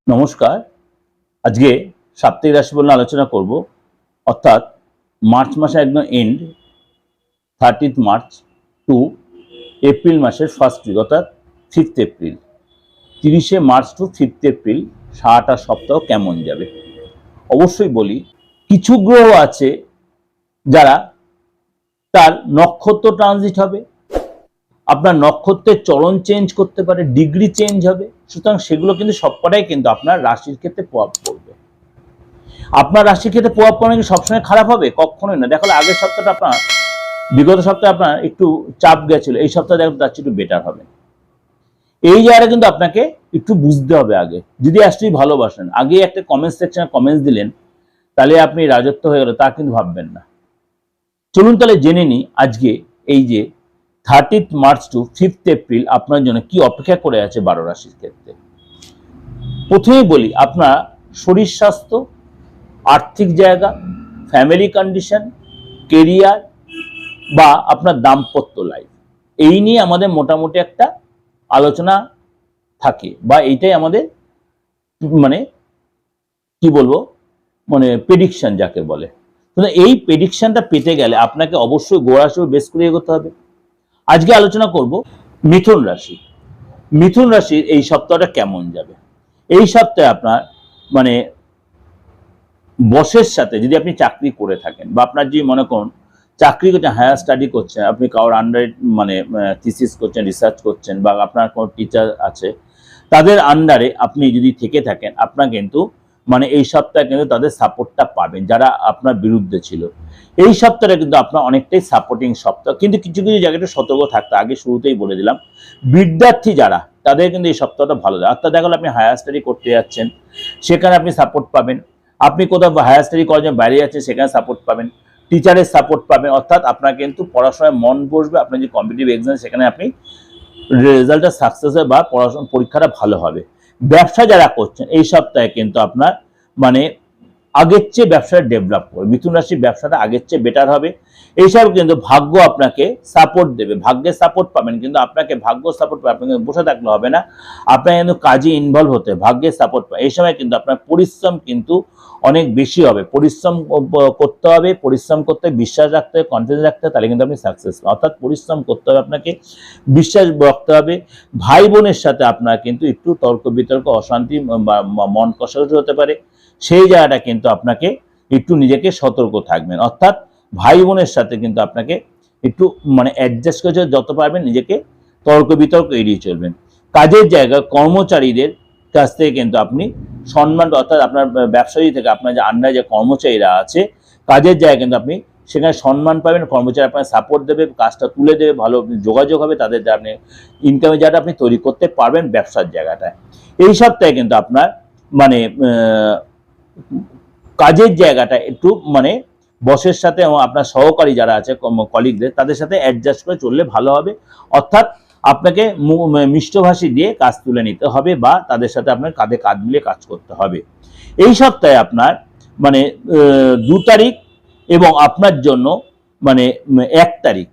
নমস্কার। আজকে সাপ্তাহিক রাশিফল নিয়ে আলোচনা করব। অর্থাৎ মার্চ মাসে একদম এন্ড 30 মার্চ টু এপ্রিল মাসের ফার্স্ট উইক অর্থাৎ 5th এপ্রিল, 30শে মার্চ টু 5th এপ্রিল সারাটা সপ্তাহ কেমন যাবে। অবশ্যই বলি, কিছু গ্রহ আছে যারা তার নক্ষত্র ট্রানজিট হবে, আপনার নক্ষত্রের চরণ চেঞ্জ করতে পারে, ডিগ্রি চেঞ্জ হবে। সুতরাং সেগুলো কিন্তু সবকটাই কিন্তু আপনার রাশির ক্ষেত্রে প্রভাব পড়বে। আপনার রাশির ক্ষেত্রে প্রভাব পড়ে কি সবসময় খারাপ হবে? কখনোই না। দেখো, আগের সপ্তাহটা আপনার, বিগত সপ্তাহে আপনার একটু চাপ গেছিল, এই সপ্তাহে দেখো তার চেয়ে একটু বেটার হবে। এই জায়গাটা কিন্তু আপনাকে একটু বুঝতে হবে। আগে যদি অ্যাস্ট্রোলজি ভালোবাসেন, আগে একটা কমেন্ট সেকশনে কমেন্টস দিলেন তাহলে আপনি রাজত্ব হয়ে গেল, তা কিন্তু ভাববেন না। চলুন তাহলে জেনে নিই আজকে এই যে 30th March to 5th April আপনার জন্য কি অপেক্ষা করে আছে 12 রাশির ক্ষেত্রে। প্রথমেই বলি, আপনার শরীর স্বাস্থ্য, আর্থিক জায়গা, ফ্যামিলি কন্ডিশন, কেরিয়ার বা আপনার দাম্পত্য লাইফ, এই নিয়ে আমাদের মোটামুটি একটা আলোচনা থাকে, বা এইটাই আমাদের মানে কি বলবো, মানে প্রেডিকশন যাকে বলে। তো এই প্রেডিকশনটা পেতে গেলে আপনাকে অবশ্যই গোড়া হিসেবে বেশ করে এগোতে হবে। আজকে আলোচনা করব মিথুন রাশি। মিথুন রাশির এই সপ্তাহটা কেমন যাবে। এই সপ্তাহে আপনার মানে বসের সাথে, যদি আপনি চাকরি করে থাকেন বা আপনার যে মনে করুন চাকরি করছেন, হায়ার স্টাডি করছেন, আপনি কারোর আন্ডারে মানে থিসিস করছেন, রিসার্চ করছেন, বা আপনার কোনো টিচার আছে, তাদের আন্ডারে আপনি যদি থেকে থাকেন, আপনার কিন্তু মানে এই সপ্তাহে কিন্তু তাদের সাপোর্টটা পাবেন যারা আপনার বিরুদ্ধে ছিল। এই সপ্তাহে কিন্তু আপনার অনেকটাই সাপোর্টিং সপ্তাহ, কিন্তু কিছু কিছু জায়গায় একটু সতর্ক থাকতে আগে শুরুতেই বলে দিলাম। বিদ্যার্থী যারা, তাদের কিন্তু এই সপ্তাহটা ভালো যায়। অর্থাৎ দেখো, আপনি হায়ার স্টাডি করতে যাচ্ছেন, সেখানে আপনি সাপোর্ট পাবেন। আপনি কোথাও হায়ার স্টাডি করার জন্য বাইরে যাচ্ছেন, সেখানে সাপোর্ট পাবেন। টিচারের সাপোর্ট পাবেন। অর্থাৎ আপনার কিন্তু পড়াশোনায় মন বসবে, আপনার যে কম্পিটিটিভ এক্সাম সেখানে আপনি রেজাল্টটা সাকসেস হবে বা পড়াশোনা পরীক্ষাটা ভালো হবে। ব্যবসা যারা করছেন, এই সপ্তাহে কিন্তু আপনার মানে আগের চেয়ে ব্যবসাটা ডেভেলপ করবে। মিথুন রাশির ব্যবসাটা আগের চেয়ে বেটার হবে। এইসব কিন্তু ভাগ্য আপনাকে সাপোর্ট দেবে, ভাগ্যের সাপোর্ট পাবেন। কিন্তু আপনাকে ভাগ্য সাপোর্ট পাবে, আপনাকে বসে থাকলে হবে না, আপনাকে কিন্তু কাজে ইনভলভ হতে হবে, ভাগ্যের সাপোর্ট পাবে। এই সময় কিন্তু আপনার পরিশ্রম কিন্তু অনেক বেশি হবে। পরিশ্রম করতে হবে, পরিশ্রম করতে বিশ্বাস রাখতে হবে, কনফিডেন্স রাখতে হবে, তাহলে কিন্তু আপনি সাকসেস পাবেন। অর্থাৎ পরিশ্রম করতে হবে, আপনাকে বিশ্বাস রাখতে হবে। ভাই বোনের সাথে আপনার কিন্তু একটু তর্ক বিতর্ক, অশান্তি বা মন কষাকষি হতে পারে। সেই জায়গাটা কিন্তু আপনাকে একটু নিজেকে সতর্ক থাকবেন। অর্থাৎ ভাই বোনের সাথে কিন্তু আপনাকে একটু মানে অ্যাডজাস্ট করে যত পারবেন নিজেকে তর্ক বিতর্ক এড়িয়ে চলবেন। কাজের জায়গা কর্মচারীদের কাছ থেকে কিন্তু আপনি সম্মান, অর্থাৎ আপনার ব্যবসায়ী থেকে আপনার যে আন্ডারে যে কর্মচারীরা আছে, কাজের জায়গায় কিন্তু আপনি সেখানে সম্মান পাবেন। কর্মচারী আপনার সাপোর্ট দেবে, কাজটা তুলে দেবে, ভালো যোগাযোগ হবে তাদের, আপনি ইনকামের জায়গাটা আপনি তৈরি করতে পারবেন ব্যবসার জায়গাটায়। এই সপ্তাহে কিন্তু আপনার মানে কাজের জায়গাটা একটু মানে বসের সাথে এবং আপনার সহকারী যারা আছে কলিগদের, তাদের সাথে অ্যাডজাস্ট করে চললে ভালো হবে। অর্থাৎ আপনাকে মিষ্টভাষী দিয়ে কাজ তুলে নিতে হবে, বা তাদের সাথে আপনার কাঁধে কাঁধ মিলিয়ে কাজ করতে হবে। এই সপ্তাহে আপনার মানে 2 তারিখ এবং আপনার জন্য মানে 1 তারিখ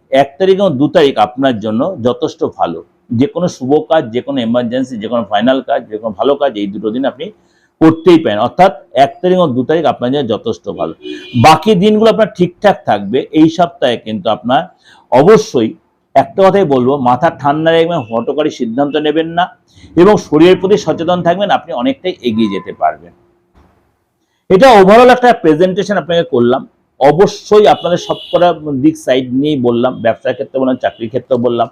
এবং 2 তারিখ আপনার জন্য যথেষ্ট ভালো। যে কোনো শুভ কাজ, যে কোনো এমার্জেন্সি, যে কোনো ফাইনাল কাজ, যে কোনো ভালো কাজ, এই দুটো দিন আপনি করতেই পারেন। অর্থাৎ 1 তারিখ এবং 2 তারিখ আপনার জন্য যথেষ্ট ভালো। বাকি দিনগুলো আপনার ঠিকঠাক থাকবে। এই সপ্তাহে কিন্তু আপনার অবশ্যই একটা কথাই বলবো, মাথা ঠান্ডা রাখবেন, হঠকারী সিদ্ধান্ত নেবেন না এবং শরীরের প্রতি সচেতন থাকবেন, আপনি অনেকটাই এগিয়ে যেতে পারবেন। এটা ওভারঅল একটা প্রেজেন্টেশন আপনাকে করলাম। অবশ্যই আপনাদের সবকটা দিক সাইড নিয়েই বললাম, ব্যবসার ক্ষেত্রে বললাম, চাকরির ক্ষেত্রে বললাম,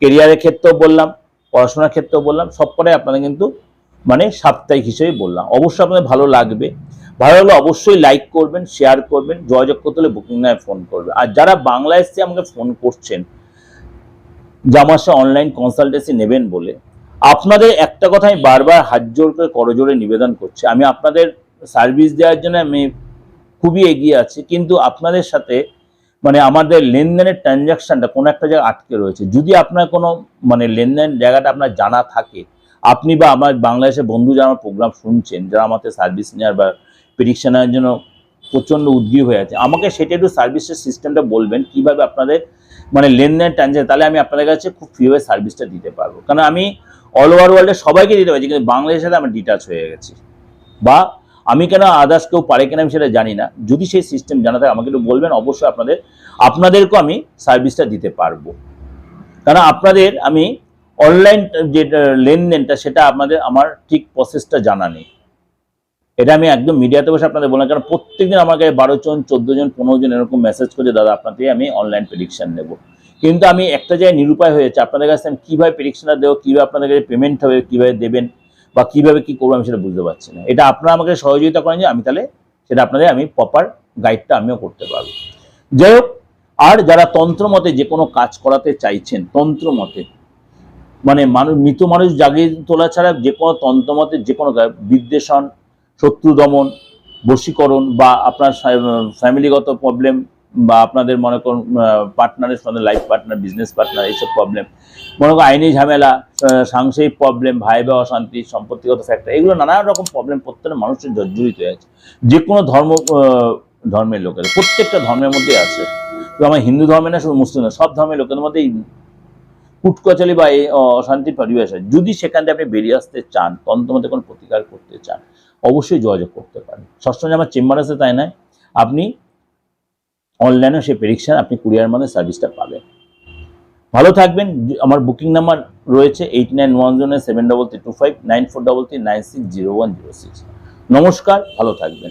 কেরিয়ারের ক্ষেত্রেও বললাম, পড়াশোনার ক্ষেত্রেও বললাম, সবকটাই আপনাদের কিন্তু মানে সাপ্তাহিক হিসেবে বললাম। অবশ্যই আপনাদের ভালো লাগবে। ভালো লাগলে অবশ্যই লাইক করবেন, শেয়ার করবেন, যোগাযোগ করতে হলে বুকিং নামে ফোন করবেন। আর যারা বাংলাদেশ থেকে আমাকে ফোন করছেন যে আমার সাথে অনলাইন কনসালটেন্সি নেবেন বলে, আপনাদের একটা কথা আমি বারবার হাত জোর করে করজোড়ে নিবেদন করছি, আমি আপনাদের সার্ভিস দেওয়ার জন্য আমি খুবই এগিয়ে আছি, কিন্তু আপনাদের সাথে মানে আমাদের লেনদেনের ট্রানজাকশনটা কোনো একটা জায়গায় আটকে রয়েছে। যদি আপনার কোনো মানে লেনদেন জায়গাটা আপনার জানা থাকে, আপনি বা আমার বাংলাদেশের বন্ধু যারা আমার প্রোগ্রাম শুনছেন, যারা আমাদের সার্ভিস নেওয়ার বা প্রেডিকশনের জন্য প্রচণ্ড উদ্গ্রীব হয়ে আছে, আমাকে সেটা একটু সার্ভিসের সিস্টেমটা বলবেন, কিভাবে আপনাদের মানে লেনদেন ট্রানজাকশন, তাহলে আমি আপনাদের কাছে খুব ফ্রিভাবে সার্ভিসটা দিতে পারবো। কারণ আমি অল ওভার ওয়ার্ল্ডে সবাইকে দিতে পারছি, কিন্তু বাংলাদেশের সাথে আমরা ডিটাচ হয়ে গেছি। বা আমি কেন, আদার্স কেউ পারে কিনা আমি সেটা জানি না। যদি সেই সিস্টেম জানা থাকে আমাকে একটু বলবেন, অবশ্যই আপনাদেরকেও আমি সার্ভিসটা দিতে পারবো। কারণ আপনাদের আমি অনলাইন যে লেনদেনটা সেটা আমার ঠিক প্রসেসটা জানা নেই। এটা আমি একদম মিডিয়াতে বসে আপনাদের বললাম, কারণ প্রত্যেকদিন আমার কাছে 12 জন 14 জন 15 জন এরকম মেসেজ করে, দাদা আপনার থেকে আমি অনলাইন প্রেডিকশন নেব। কিন্তু আমি একটা জায়গায় নিরুপায় হয়েছে, আপনাদের কাছে আমি কীভাবে প্রেডিকশনটা দেবো, কীভাবে আপনাদের কাছে পেমেন্ট হবে, কীভাবে দেবেন বা কীভাবে কী করবো আমি সেটা বুঝতে পারছি না। এটা আপনারা আমাকে সহযোগিতা করেন যে আমি তাহলে সেটা আপনাদের আমি প্রপার গাইডটা আমিও করতে পারবো। যাই হোক, আর যারা তন্ত্রমতে যে কোনো কাজ করাতে চাইছেন, তন্ত্রমতে মানে মৃত মানুষ জাগিয়ে তোলা ছাড়া যে কোনো তন্ত্রমতে যে কোনো বিদ্বেষণ, শত্রু দমন, বশীকরণ, বা আপনার ফ্যামিলিগত প্রবলেম, বা আপনাদের মনে করুন পার্টনারের সঙ্গে, লাইফ পার্টনার, বিজনেস পার্টনার, এইসব প্রবলেম, মনে করুন আইনি ঝামেলা, সাংসারিক প্রবলেম, ভাই বা অশান্তি, সম্পত্তিগত ফ্যাক্টর, এগুলো নানান রকম প্রবলেম প্রত্যেকটা মানুষের জর্জরিত হয়ে আছে। যে কোনো ধর্মের লোকের, প্রত্যেকটা ধর্মের মধ্যেই আছে। তো আমার হিন্দু ধর্মে না, শুধু মুসলিম না, সব ধর্মের লোকের মধ্যেই কুটকচালি বা এই অশান্তির পরিবেশ হয়। যদি সেখান থেকে আপনি বেরিয়ে আসতে চান, তন্ত্রমতে কোনো প্রতিকার করতে চান, অবশ্যই যোগাযোগ করতে পারেন। সবসময় আমার চেম্বার আছে তাই নয়, আপনি অনলাইনে সেই প্রেডিকশন আপনি কুরিয়ার মানে সার্ভিসটা পাবেন। ভালো থাকবেন। আমার বুকিং নাম্বার রয়েছে 8910733325 9433960106। নমস্কার, ভালো থাকবেন।